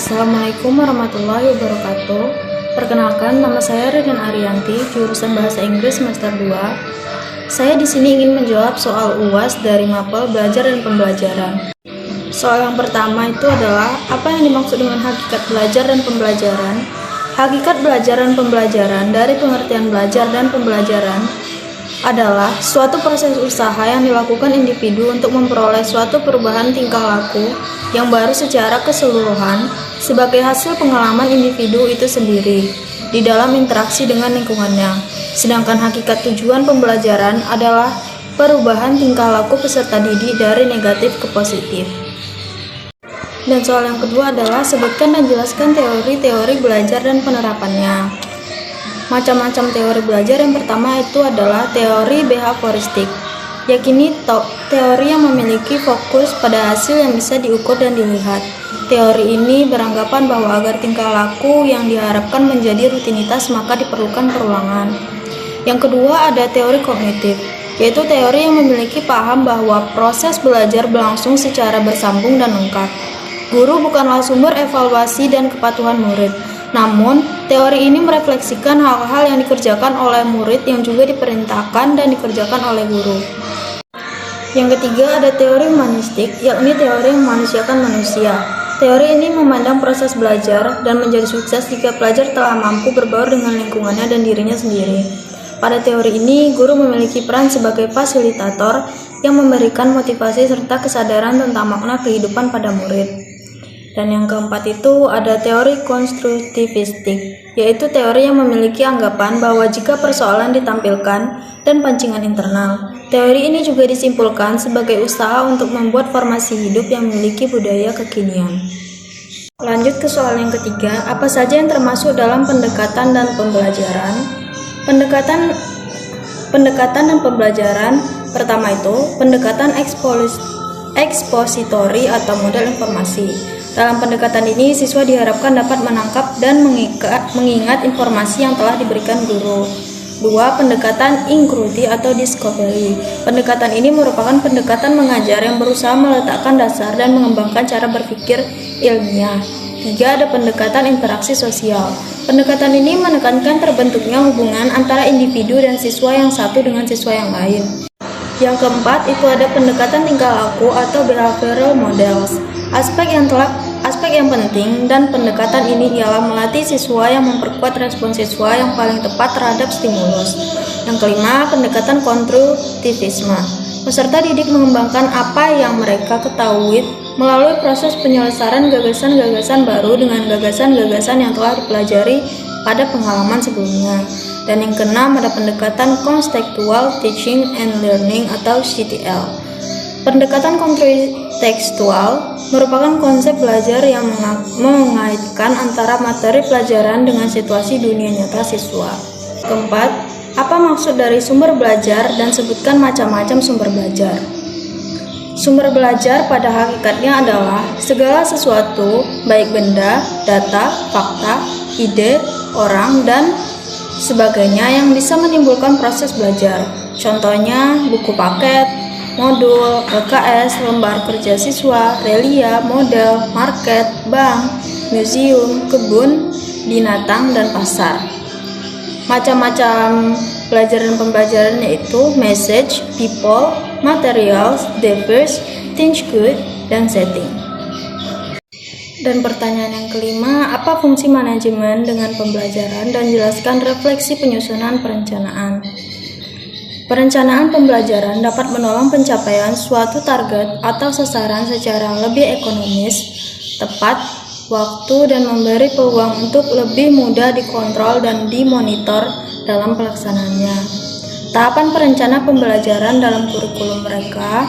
Assalamualaikum warahmatullahi wabarakatuh. Perkenalkan, nama saya Ririn Arianti, jurusan Bahasa Inggris semester 2. Saya di sini ingin menjawab soal UAS dari mapel belajar dan pembelajaran. Soal yang pertama itu adalah apa yang dimaksud dengan hakikat belajar dan pembelajaran? Hakikat belajar dan pembelajaran dari pengertian belajar dan pembelajaran adalah suatu proses usaha yang dilakukan individu untuk memperoleh suatu perubahan tingkah laku yang baru secara keseluruhan sebagai hasil pengalaman individu itu sendiri di dalam interaksi dengan lingkungannya. Sedangkan hakikat tujuan pembelajaran adalah perubahan tingkah laku peserta didik dari negatif ke positif. Dan soal yang kedua adalah sebutkan dan jelaskan teori-teori belajar dan penerapannya. Macam-macam teori belajar yang pertama itu adalah teori behavioristik, yakni teori yang memiliki fokus pada hasil yang bisa diukur dan dilihat. Teori ini beranggapan bahwa agar tingkah laku yang diharapkan menjadi rutinitas maka diperlukan perulangan. Yang kedua ada teori kognitif, yaitu teori yang memiliki paham bahwa proses belajar berlangsung secara bersambung dan lengkap. Guru bukanlah sumber evaluasi dan kepatuhan murid. Namun, teori ini merefleksikan hal-hal yang dikerjakan oleh murid yang juga diperintahkan dan dikerjakan oleh guru. Yang ketiga ada teori humanistik, yakni teori yang memanusiakan manusia. Teori ini memandang proses belajar dan menjadi sukses jika pelajar telah mampu berbaur dengan lingkungannya dan dirinya sendiri. Pada teori ini, guru memiliki peran sebagai fasilitator yang memberikan motivasi serta kesadaran tentang makna kehidupan pada murid. Dan yang keempat itu ada teori konstruktivistik, yaitu teori yang memiliki anggapan bahwa jika persoalan ditampilkan dan pancingan internal. Teori ini juga disimpulkan sebagai usaha untuk membuat formasi hidup yang memiliki budaya kekinian. Lanjut ke soal yang ketiga, apa saja yang termasuk dalam pendekatan dan pembelajaran? Pendekatan dan pembelajaran pertama itu pendekatan ekspositori atau model informasi. Dalam pendekatan ini, siswa diharapkan dapat menangkap dan mengingat informasi yang telah diberikan guru. 2. Pendekatan inquiry atau discovery. Pendekatan ini merupakan pendekatan mengajar yang berusaha meletakkan dasar dan mengembangkan cara berpikir ilmiah. 3. Ada pendekatan interaksi sosial. Pendekatan ini menekankan terbentuknya hubungan antara individu dan siswa yang satu dengan siswa yang lain. Yang keempat itu ada pendekatan tingkah laku atau behavioral models. Aspek yang penting dan pendekatan ini ialah melatih siswa yang memperkuat respon siswa yang paling tepat terhadap stimulus. Yang kelima, pendekatan konstruktivisme. Peserta didik mengembangkan apa yang mereka ketahui melalui proses penyelesaian gagasan-gagasan baru dengan gagasan-gagasan yang telah dipelajari pada pengalaman sebelumnya. Dan yang keenam ada pendekatan kontekstual teaching and learning atau CTL. Pendekatan kontekstual merupakan konsep belajar yang mengaitkan antara materi pelajaran dengan situasi dunia nyata siswa. Keempat, apa maksud dari sumber belajar dan sebutkan macam-macam sumber belajar. Sumber belajar pada hakikatnya adalah segala sesuatu, baik benda, data, fakta, ide, orang, dan sebagainya yang bisa menimbulkan proses belajar. Contohnya buku paket, modul, LKS, lembar kerja siswa, relia, model, market, bank, museum, kebun, binatang, dan pasar. Macam-macam pelajaran pembelajaran yaitu message, people, materials, device, teach good, dan setting. Dan pertanyaan yang kelima, apa fungsi manajemen dengan pembelajaran dan jelaskan refleksi penyusunan perencanaan. Perencanaan pembelajaran dapat menolong pencapaian suatu target atau sasaran secara lebih ekonomis, tepat, waktu, dan memberi peluang untuk lebih mudah dikontrol dan dimonitor dalam pelaksanaannya. Tahapan perencana pembelajaran dalam kurikulum mereka.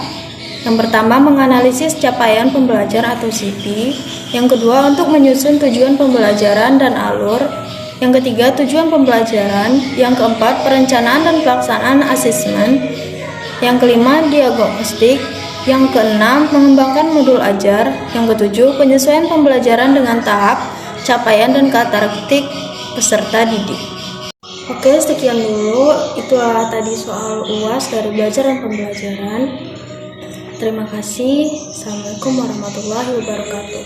Yang pertama, menganalisis capaian pembelajar atau CP. Yang kedua, untuk menyusun tujuan pembelajaran dan alur. Yang ketiga, tujuan pembelajaran. Yang keempat, perencanaan dan pelaksanaan asesmen. Yang kelima, diagnostik. Yang keenam, mengembangkan modul ajar. Yang ketujuh, penyesuaian pembelajaran dengan tahap, capaian, dan karakteristik peserta didik. Oke, sekian dulu. Itulah tadi soal UAS dari belajar dan pembelajaran. Terima kasih. Assalamualaikum warahmatullahi wabarakatuh.